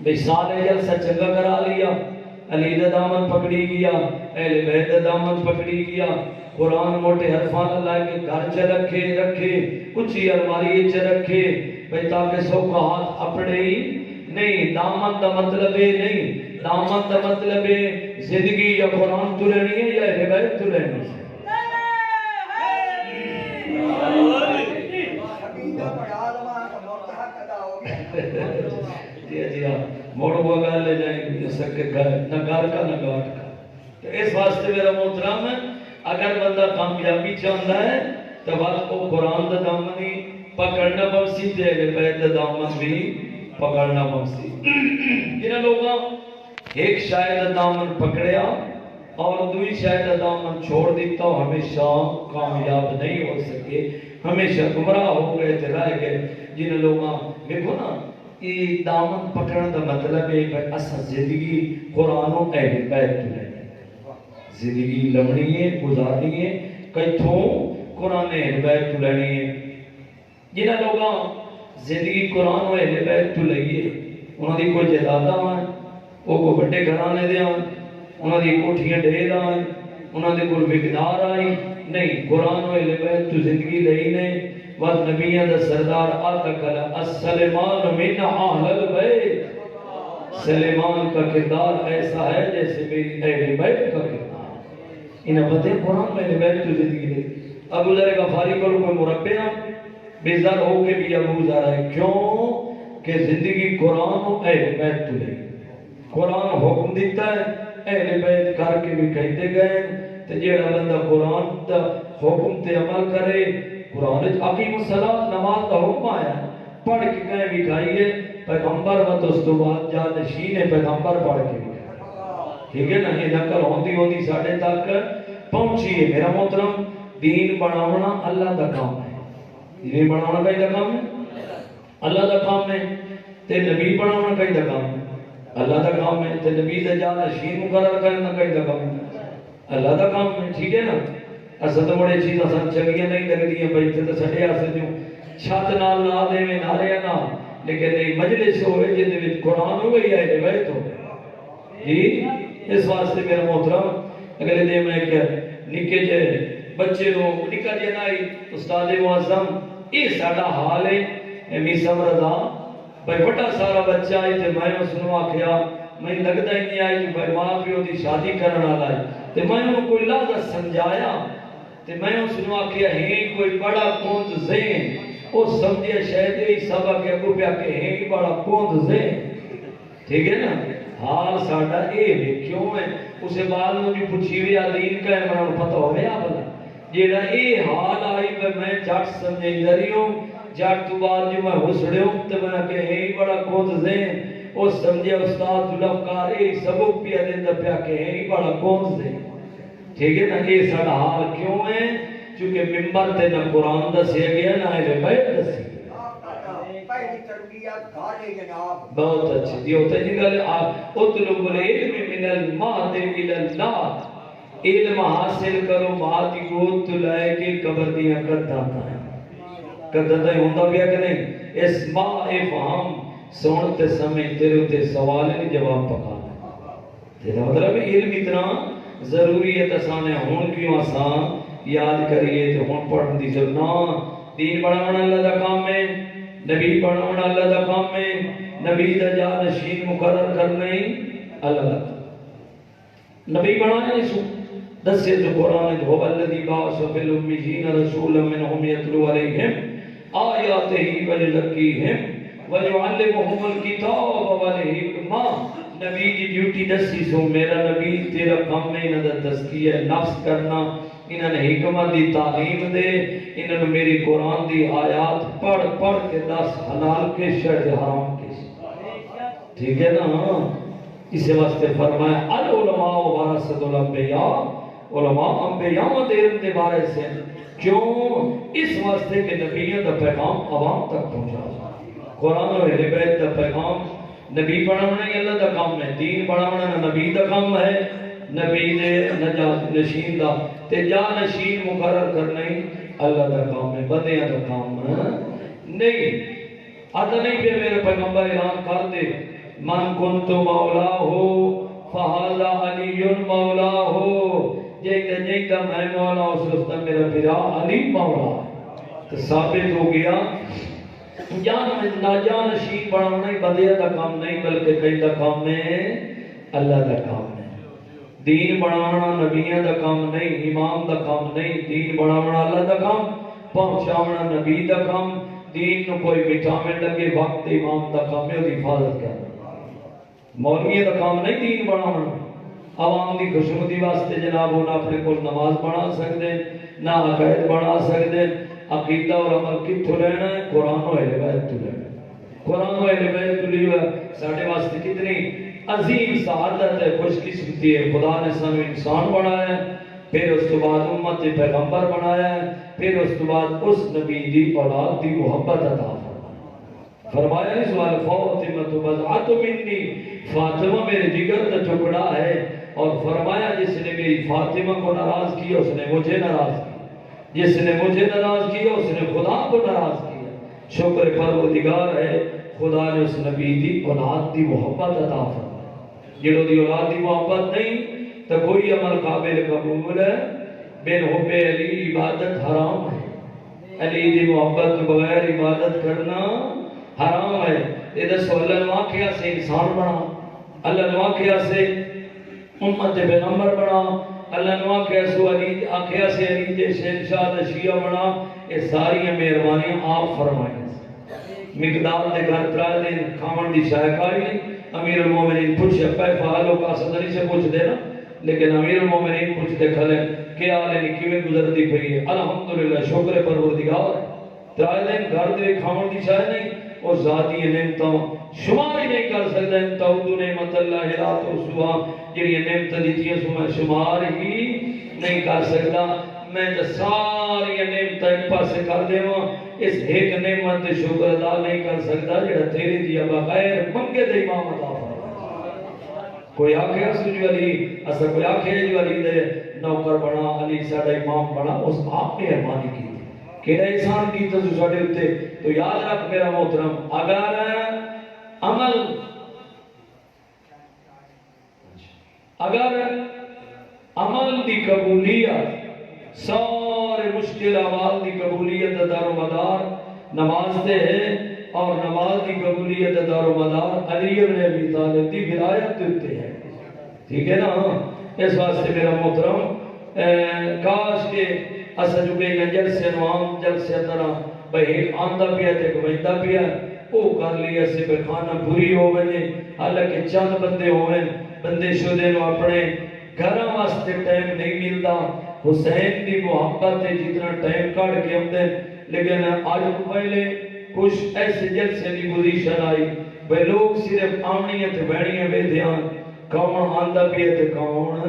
بھئی سارے جلسہ چنگا کرا لیا، علی دا دامن پکڑی گیا، اہل بیت دا دامن پکڑی گیا، قرآن موٹے حرفان لائے کے گھر چ رکھے اچھی الماری چ رکھے، بھئی تاکہ سو کا ہاتھ اپنے ہی نہیں۔ دامن دا مطلب ہے نہیں، دامن دا مطلب ہے زندگی یا قرآن تو رہنی ہے یا اہل بیت تو رہنی ہے۔ جی ہاں، موڑ وہ گال لے جائیں سکے گھر، نہ گھر کا نہ گاٹ کا۔ تو اس واسطے میرا محترم ہے، اگر بندہ کامیابی چاہتا ہے تو وقت کو قرآن دا دامن ہی پکڑنا بمسی تے اہل بیت دا دامن بھی پکڑنا بمسی۔ جنہاں لوگاں ایک شاید دامن پکڑیا اور دوئی شاید دامن چھوڑ دیتا ہو، ہمیشہ کامیاب نہیں ہو سکے، ہمیشہ گمراہ ہو گئے تھے، رہ گئے۔ جن لوگاں دیکھو نا، یہ دامن پکڑن دا مطلب ہے کہ اسا زندگی قرآن و اہل بیت تو لینی، زندگی لمنی ہے، گزارنی ہے، کئی تھوں قرآن اہل بیت تو لینی ہے۔ جنہاں لوگاں زندگی قرآن و اہل بیت تو لئیے، انہوں دی کوئی جدادہ آئیں، وہ کو بڑے گھرانے دے آئیں، انہوں دی کوٹھیاں ڈھیر آئیں، انہوں دی کوئی بگدار آئیں، نہیں، قرآن و اہل بیت تو زندگی لئی نہیں۔ وقت نبیہ دا سردار آتا کلا السلمان من اہل البیت، سلیمان کا کردار ایسا ہے جیسے میری اہل بیت کا کردار۔ انہیں بتے قرآن میں اہل بیت تو زندگی لئی۔ ابو ذر غفاری کو کوئی مربع بیزار ہو کے بھی ابو ذر ہے، کیوں کہ زندگی قرآن و اہل بیت تو لئی۔ قرآن حکم دیتا ہے، اہل بیت کر کے بھی کہتے گئے، تو جیڑا بندہ قرآن دا حکم تے عمل کرے، قرآن عقیم الصلاۃ نماز کا حکم آیا ہے، پڑھ کے گئے بھی کھائیے، پیغمبر و تو اس تو بعد جانشین پیغمبر پڑھ کے بھی ٹھیک ہے نا، یہ نقل ہوندی ساڑھے تک پہنچی ہے۔ میرا محترم، دین بناونا اللہ دا کام ہے، دین بناونا کئی دا کام ہے، اللہ دا کام ہے، تے نبی بناونا کئی دا کام ہے، اللہ دا کام ہے، تے نبی دا جانشین مقرر کرنا کئی دا کام ہے، اللہ دا کام ہے، ٹھیک ہے نا۔ ایسا تو بڑے چیزیں سن چنگیاں نہیں لگ دی ہیں، بھائی تے سڑے آسے جو چھت نال نہ دے میں نہ رہے نا، لیکن نہیں مجلس ہوئے جن دے وچ قرآن ہو گئی ہے بیت ہو جی۔ اس واسطے میرا محترم، اگلے دن میں ایک نکے جے بچے ہو نکا جے نائی استاد معظم، یہ ساڑا حال ہے میسم رضا، بھائی بڑا سارا بچہ آئی تھے، میں اس نے آکھیا میں لگتا ہی نہیں آئی بھائی ماں پیو دی شادی کرنا لائی، تو میں انہوں کوئی لفظ سمجھایا، تو میں اس نے آکھیا ہی کوئی بڑا کوند ذہن، وہ سمجھے شاید ہی سبق ہے کو پیا کہ ہی بڑا کوند ذہن، ٹھیک ہے نا۔ حال ساڑھا اے ہے، کیوں ہے اسے بعد میں بھی پوچھی ہوئی دین کا ہے، میں پتہ ہو گیا بلا جیڑا اے حال آئی میں جٹ سمجھے دری ہوں، جٹ تو بعد جو میں حسڑے ہوں تو میں کہ ہی بڑا کوند ذہن، وہ سمجھے استاد ذوالفقار اے سبق پیا دیندہ پیا کہ ہی بڑا کوند ذہن، ٹھیک ہے نا۔ یہ ساڑھا حال کیوں ہے؟ چونکہ ممبر تے نہ قرآن دسیا گیا نہ اہل بیت دسی۔ بہت اچھی دی ہوتا ہے جی گلے اطلب العلم من المہد الى اللہ، علم حاصل کرو ماں کی گود تو لائے کے قبر دیا کرتا ہے، کرتا ہے ہوندہ بھی ہے کہ نہیں۔ اس ماں فہم سنتے سمیں تیرے تے سوال نہیں جواب پکانا، تیرا مطلب علم اتنا ضروری ہے تسانے ہون کیوں آسان یاد کریے تو ہون پڑھن دی ضرورت۔ دین بڑھانا اللہ دا کام ہے، نبی بڑھانا اللہ دا کام ہے، نبی دا جانشین مقرر کرنے اللہ دا کام، نبی بڑھانا نہیں سو دسے تو قرآن جو والذی باعث فی الامیین رسولا منہم یتلو علیہم آیاتہ ویزکیہم ویعلمہم الکتاب والحکمہ۔ نبی کی ڈیوٹی دسی سو، میرا نبی تیرا کام میں انہاں دا تزکیہ نفس کرنا، انہاں نے حکمت دی تعلیم دے، انہاں نے میری قرآن دی آیات پڑھ پڑھ کے دس حلال کے شرط حرام کے، ٹھیک ہے نا۔ اس واسطے فرمایا العلماء ورثۃ الانبیاء، علماء انبیاء دے علم دے بارے سے، کیوں؟ اس واسطے کہ نبیوں دا پیغام عوام تک پہنچا، قرآن و اہل بیت دا پیغام نبی پڑھانا ہی اللہ دا کام ہے، دین پڑھانا نبی دا کام ہے، نبی دے نجات نشین دا تے جانشین مقرر کرنا ہی اللہ دا کام ہے، بندیاں دا کام نہیں۔ آتا نہیں پہ میرے پیغمبر اعلان کر دے من کنت مولا ہو فہذا علی مولا ہو، جیتا میں مولا اس وقت میرا پھرا علی مولا ہے۔ تو ثابت ہو گیا جانشین بنانا ہی بندے دا کام نہیں بلکہ کئی دا کام ہے اللہ دا کام ہے۔ دین بنانا نبیوں دا کام نہیں، امام دا کام نہیں، دین بنانا اللہ دا کام، پہنچانا نبی دا کام، دین نو کوئی مٹھاویں لگے وقت امام دا کام ہے اور حفاظت کرنا۔ مولوی دا کام نہیں دین بنانا، عوام دی خوشنودی واسطے جناب انہاں اپنے کو نماز بنا سکتے نہ عقائد بنا سکتے۔ عقیدہ اور عمل کتھوں لینا ہے؟ قرآن و اہل بیت تو لینا ہے۔ قرآن و اہل بیت تو لینا ہے۔ ساڑھے واسطے کتنی عظیم سعادت ہے، خوش قسمتی ہے۔ خدا نے سانو انسان بنایا ہے، پھر اس تو بعد امت پیغمبر بنایا ہے، پھر اس تو بعد اس نبی دی اولاد دی محبت عطا فرمایا۔ فرمایا نہیں سوال فاطمہ بضعۃ منی، فاطمہ میرے جگر کا ٹکڑا ہے، اور فرمایا جس نے میری فاطمہ کو ناراض کیا اس نے مجھے ناراض کیا، جس نے مجھے ناراض کیا اس نے خدا کو ناراض کیا۔ شکر پروردگار ہے خدا نے اس نبی دی اولاد دی محبت عطا فرمائی۔ جنہوں دی اولاد دی محبت نہیں تو کوئی عمل قابل قبول ہے۔ بن حب علی عبادت حرام ہے، علی دی محبت کے بغیر عبادت کرنا حرام ہے۔ یہ دسو اللہ نے واقعہ سے انسان بنا، اللہ نے واقعہ سے امت پیغمبر بنا، اللہ نے واقعہ سے علی دے شہنشاہ دا شیعہ بنا۔ یہ ساری مہربانیاں آپ فرمائیں۔ مقدار دے گھر ترائے دن کھاون دی شائقہ ہی نہیں۔ امیر المومنین پوچھے پہ فعالوں کا صدری سے پوچھ دینا، لیکن امیر المومنین پوچھتے کھلے کہ آلے نے کیویں گزر دی پئی ہے؟ الحمدللہ شکر پروردگار ہے، ترائے دن گھر دے کھاون دی شائع نہیں، اور ذاتی نعمتوں شمار ہی نہیں کر سکتا۔ ان تعودوا نعمت اللہ لا تحصوها، جڑی نعمت دیتی سو میں شمار ہی نہیں کر سکتا۔ میں تو ساری نعمت ایک پاسے کر دیواں، اس ایک نعمت دے شکر ادا نہیں کر سکتا جڑا تیرے دیا بغیر منگے دے امام عطا فرمایا۔ کوئی آکھے جو علی اسا کوئی آکھے جو علی دے نوکر بنا، علی ساڈا امام بنا، اس آپ نے مہربانی کی کیڑا احسان کیتا تو ساڈے اوتے۔ تو یاد رکھ میرا محترم، اگر عمل دی قبولیت، سارے مشکل اعمال دی قبولیت دا دار و مدار نماز تے ہے، اور نماز دی قبولیت دا دار و مدار علی ابن ابی طالب دی ولایت تے ہے۔ ٹھیک ہے نا؟ اس واسطے میرا محترم کاش کے اسا جو کہ جلسے نوام جلسے طرح بھئی آندہ پیا تے گویندا پیا او کر لیا سے پہ کھانا بری ہو گئے، حالانکہ چند بندے ہوئے بندے شدے نو اپنے گھراں واسطے ٹائم نہیں ملتا۔ حسین دی محبت ہے جتنا ٹائم کاٹ کے آمدے، لیکن آج پہلے کچھ ایسے جلسے دی پوزیشن آئی بھئی لوگ صرف آمنی تے بیٹھیاں بے دھیان، کون آندہ پیا تے کون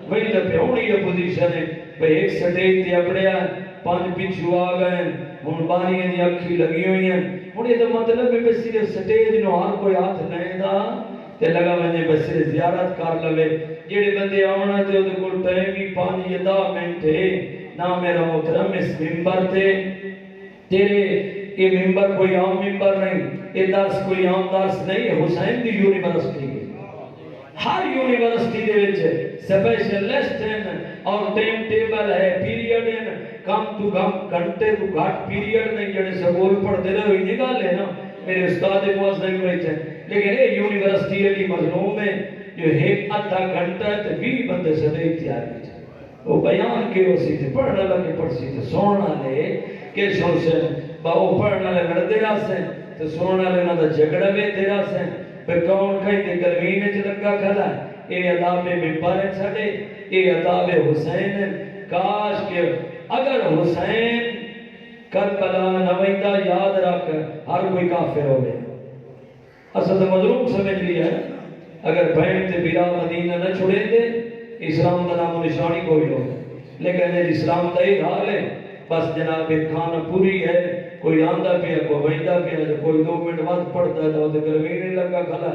وہی تے پیونی ہے پوزیشن ہے بھئی ایک سٹیج تے اپنے پانچ پچھو آ گئے، ہن بانیاں دی اکھی لگی ہوئی ہیں۔ ہن یہ تو مطلب ہے بس صرف سٹیج نو ہر کوئی ہاتھ نہیں دا تے لگا وجے بس صرف زیارت کر لوے۔ جڑے بندے آونا تے اودے کول ٹائم ہی 5-10 منٹ ہے نہ میرا محترم اس منبر تے تیرے یہ منبر کوئی عام منبر نہیں، یہ درس کوئی عام درس نہیں ہے، حسین دی یونیورسٹی ہے۔ ہر یونیورسٹی دے وچ سپیشلسٹ ہیں اور ٹائم ٹیبل ہے، پیریڈ ہیں، کم تو کم گھنٹے تو گھٹ پیریڈ نہیں جڑے سکول پڑھتے رہے ہوئی نگال ہے نا میرے استاد موازن ہوئے تھے۔ لیکن یہ یونیورسٹی علی مظلوم ہے جو ایک آدھا گھنٹہ تے 20 بندے سے نہیں تیاری تھے، وہ بیان کے اسی تھے پڑھنا لگے پڑھسی تھے سونا لے کہ شوشن باو پڑھنا لے لڑتے رہا سے تو سونا لے نہ دا جھگڑا بھی تیرا سے پہ کون کہیں تے گرمین چ لگا کھلا اے عذاب ممبر ہے چھڑے، اے عذاب حسین ہے۔ کاش کہ اگر حسین کربلا نویندہ یاد رکھ ہر کوئی کافر ہو گئے۔ اصل مظلوم سمجھ لیا ہے، اگر بہن تے بیرا مدینہ نہ چھوڑے دے اسلام دا نام و نشانی کوئی ہو، لیکن اسلام دا ایک حال ہے بس جناب کھانا پوری ہے، کوئی آندہ پیا کوئی ویندہ پیا، کوئی 2 منٹ وقت پڑھتا ہے تو گرمی نہیں لگا کھلا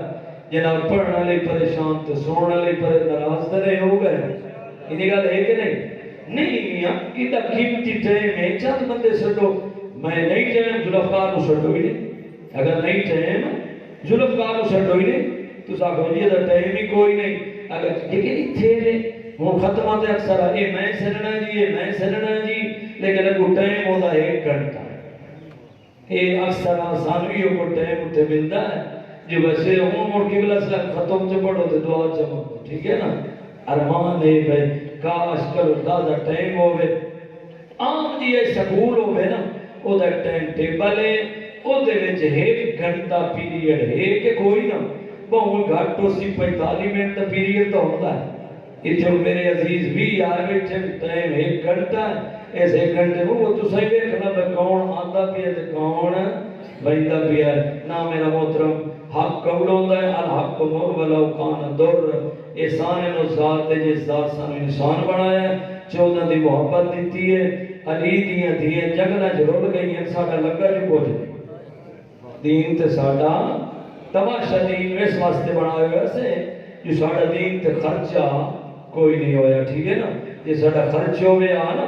جناب پڑھنا لے پریشان تو سونا لے پر ناراض طرح ہو گئے۔ انہی گل ہے کہ نہیں؟ نہیں میاں اتنا قیمتی ٹائم ہے، چند بندے سٹو میں نہیں ٹائم ذوالفقار کو سٹو ہی نہیں، اگر نہیں ٹائم ذوالفقار کو سٹو ہی نہیں تو آخو جی یہ ٹائم ہی کوئی نہیں اگر لیکن اتنے ہوں ختم تے اکثر یہ میں سننا جی یہ میں سننا جی لیکن اگو ٹائم ہوتا ہے 1 گھنٹہ یہ اکثر سانویوں کو ٹائم اتنے ملتا ہے جو ویسے ہوں مڑ کے بلا سلام ختم سے پڑھو تو دعا چمکو ٹھیک ہے نا ارمان ہے بھائی کاش کرو دادا ٹائم ہوئے عام جی یہ سکول ہوئے نا وہ دا ٹائم ٹیبل ہے وہ دے وچ 1 گھنٹہ پیریڈ ہے کہ کوئی نہ بہت گھٹ ہو سی 45 منٹ کا پیریڈ تو ہوتا ہے اتنے میرے عزیز بھی آئے بیٹھے ٹائم 1 گھنٹہ اس 1 گھنٹے وہ تو صحیح دیکھنا بھائی کون آتا پیا تے کون بیندا پیا نہ میرا محترم حق قبول ہوتا ہے الحق مر ولو کان در احسان نو ذات دے جس ذات سانو انسان بنایا ہے 14 دی محبت دیتی ہے علی دیاں دیاں جگنا جرول گئی ہیں ساڈا لگا جو کچھ دین تے ساڈا تماشا دین اس واسطے بنایا ہوا سے جو ساڈا دین تے خرچہ کوئی نہیں ہویا ٹھیک ہے نا یہ ساڈا خرچ ہو گیا نا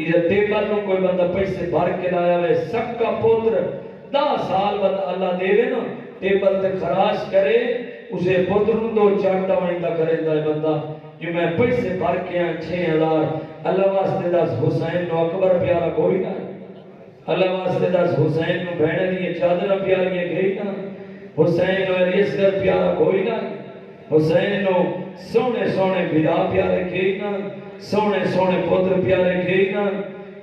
یہ ٹیبل نو کوئی بندہ پیسے بھر کے لایا ہے سب کا پتر 10 سال بعد اللہ دے نا ٹیبل تے خراش کرے اسے پتر نو 2 چاٹا ویندا کریندا ہے بندہ جو میں پیسے بھر کے 6000 اللہ واسطے 10 حسین نو اکبر پیارا کوئی نہ اللہ واسطے 10 حسین نو بہن دی چادر پیاری گئی نا حسین نو علیسگر پیارا کوئی نہ حسین نو سونے سونے بھیڑا پیارے گئی نا سونے سونے پتر پیارے گئی نا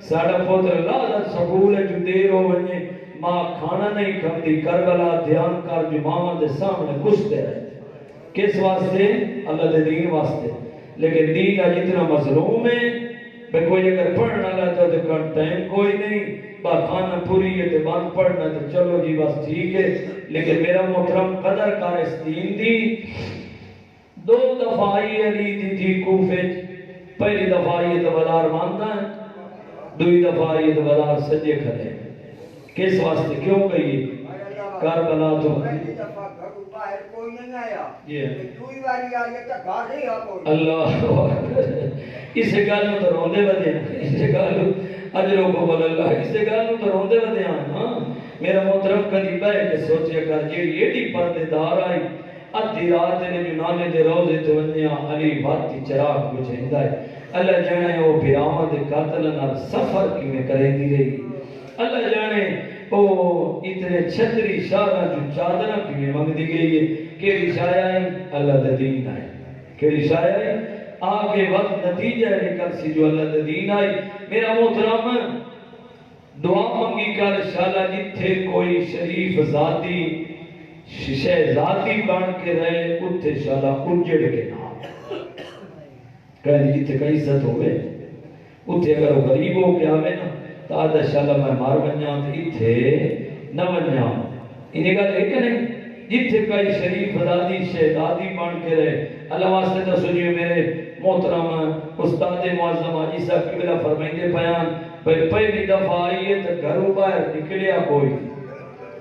ساڑا پتر لازت سکول ہے جو دیر ہو بنی ماں کھانا نہیں کھاتی کربلا دھیان کر جو ماما دے سامنے گھستے رہتے کس واسطے اللہ دے دین واسطے لیکن دین جتنا مظلوم ہے بے کوئی اگر پڑھنا لگتا تو کر ٹائم کوئی نہیں با کھانا پوری ہے تو بات پڑھنا تو چلو جی بس ٹھیک ہے لیکن میرا محترم قدر کار اس دین دی 2 دفعہ آئی علی دی تھی کوفے پہلی دفعہ آئی تو بازار مانتا ہے 2 دفعہ آئی تو بازار سجے کھڑے کس واسطے کیوں گئی کربلا تو پہلی دفعہ گھر باہر کوئی نہیں آیا دوئی باری آئی تو گھر نہیں آ کوئی اللہ اسے گل میں تو روندے ودے ہیں اسے گل اجروں کو بول اللہ اسے گل میں تو روندے ودے ہیں میرا محترم کدی بیٹھ کے سوچے کر جی ایڈی پردے دار آئی ادھی رات نے جو نانے دے روزے تے ونیا علی باتی چراغ بجھیندا ہے اللہ جانے وہ بیامہ دے قاتل نال سفر کیویں کریندی رہی اللہ جانے او اتنے چھتری شاہاں جو چادر کیویں منگدی گئی ہے کیڑی شایا ہے اللہ دے دین آئے کیڑی شایا ہے آگے وقت نتیجہ نکل سی جو اللہ دے دین آئی میرا محترم دعا منگی کر شالا جتھے کوئی شریف ذاتی شیشے ذاتی بن کے رہے اتھے شالا اجڑ کے نام کہنے جتھے کا عزت ہوئے اتھے اگر وہ غریب ہو کے آوے نا تو آدھا شالا میں مار بنیاں تو اتھے نہ بنیاں انہیں کہا دیکھے نہیں جتھے کئی شریف ذاتی شہدادی بن کے رہے اللہ واسطے تو سنیو میرے محترم استاد معظم حاجی صاحب کی بلا فرمائیں بیان پہلی دفعہ آئیے تو گھروں باہر نکلیا کوئی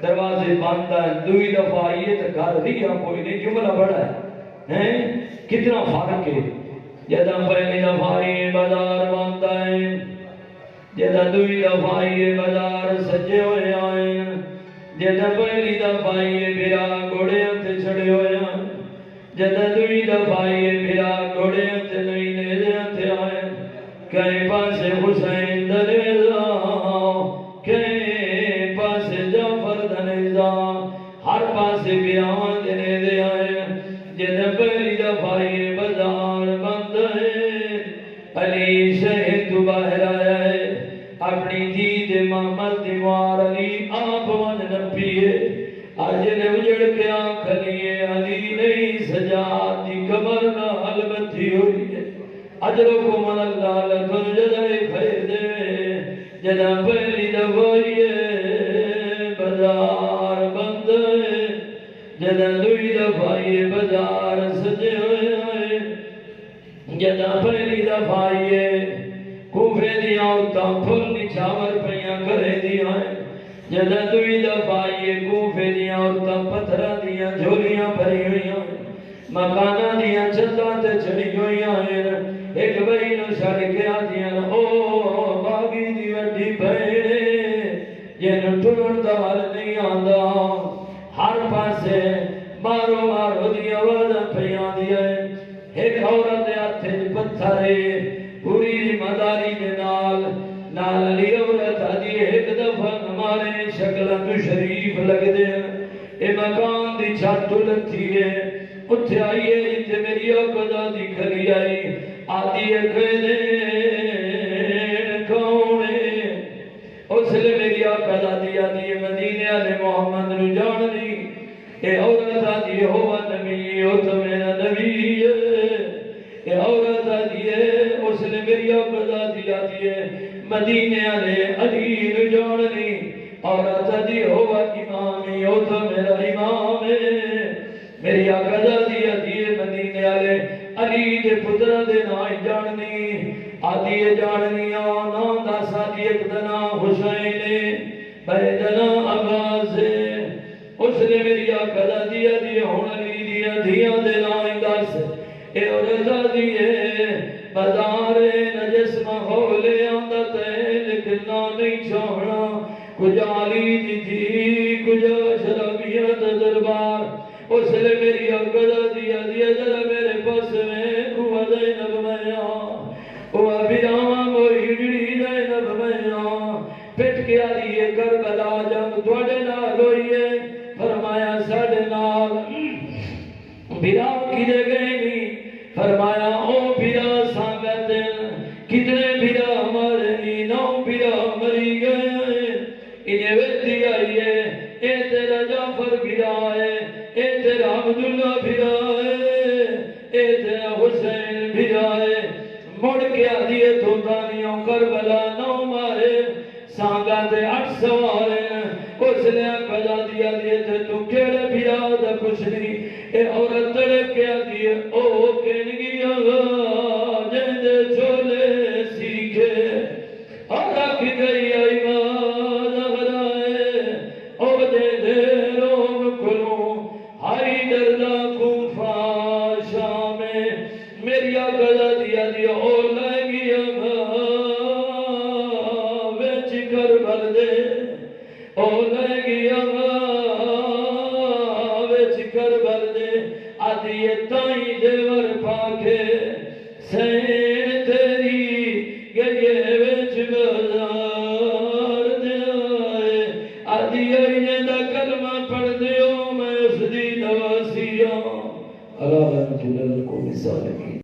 دروازے بند ہے 2 دفعہ آئیے تو گھر رہیا کوئی نہیں جملہ بڑا ہے کتنا فرق ہے جدہ پہلی دفعہ آئیے بازار بند ہے جدہ 2 دفعہ آئیے بازار سجے ہوئے آئیں جدہ پہلی دفعہ آئیے بھیرا گھوڑے تے چھڑے ہوئے آئیں جدہ 2 دفعہ آئیے بھیرا گھوڑے تے نہیں نیزے تے آئیں کہیں پاسے حسین دنیزا کہیں پاسے جعفر دنیزا ہر پاسے بیاں دینے دے آئے جدہ پہلی دفعہ آئیے بازار بند ہے علی شہد باہر آیا ہے اپنی دید محمد دیوار علی آپ ون نپیے آجل اجڑ کے آنکھ لیے علی نہیں سجاد دی کمر نہ حلبتی ہوئی ہے اجرکم اللہ لکن جدائی خیر دے جدا پہلی دفعی بازار بند ہے جدا 2 دفعی بازار سجے ہوئے جدا پہلی دفعی کوفے دیا عورتاں پھل نچھاور پیاں کرے دیا جدا 2 دفعی کوفے دیا عورتاں پتھرہ دیا جھولیاں بھری ہوئی مکانہ دیا چھتاں تے چڑی ہوئی ایک بھائی نو چھڑ کے آدیا او باغی دی وڈی بھیڑے جن ٹرن دا حل نہیں آندا ہر پاسے مارو مارو دی آواز پیاں دیا ہے ایک عورت ہاتھ پتھر ہے پوری ذمہ داری دے نال علی عورت آدھی ایک دفعہ ہمارے شکل تو شریف لگ دے اے مکان دی چھت لتھی ہے اتھے آئیے جتے میری آقا دی کھلی آئی آدھی ایک دین کونے اس لئے میری آقا دی آدھی مدینے علی محمد نو جان دی اے عورت آدھی ہوا نبی ہو تو میرا نبی ہے اے عورت آدھی ہے اس لئے میری آقا دی آدھی ہے مدینے علی علی نو جان دی عورت آدھی ہوا امامی ہو تو میرا امام ہے میری آقا دی آدھی ہے مدینے علی علی دے پترہ دے نائی جاننی آدھی جاننی آنا داس آدھی ایک دنا حسین بے دنا عباس اس نے میری آقا دی آدھی ہون علی دی آدھیاں دے نائی داس اے عورت آدھی ہے بازار نجس محولے آندت ہے لیکن نہیں چھوڑنا کجا علی دی تھی کجا شرابیت دربار اس لئے میری آقا دی آدھی ذرا میرے پاس میں کوہ زینب میں وہ بیراما موئی جڑی زینب میں پٹ کے آدھی کربلا جنگ توڑے نال ہوئیے فرمایا ساڑے نال بیرا کدے گئے نہیں فرمایا او بیرا سانگتے کتنے بیرا ہمارے نہیں نو بیرا مری گئے انہیں ویدی آئیے اے تیرا جعفر بیرا ہے اے تیرا عبداللہ بیرا ہے اے تیرا حسین بیرا ہے مڑ کے آدھیے تو دانیوں کربلا نو مارے سانگا دے 8 سوارے اس نے کجا دیا دیئے تھے تو کیڑے بیرا دا کچھ نہیں اے عورت تڑپ کے آدھیے او کنگی آگا جندے چھولے سیکھے اور رکھ گئی آئی باز اغرائے او جندے روم کلوں ہائی دردہ کوفہ شامے میری آقا دیا دیا او لگی آگا ویچ کر بھر دے او لگی آگا ویچ کر بھر دے آدھی تائیں دیور پاکے سین تیری گئے ویچ بازار دے آئے آدھی آئیے دا کلمہ پڑھ دیو میں اس دی نواسیاں اللہ رحمت اللہ کو مثال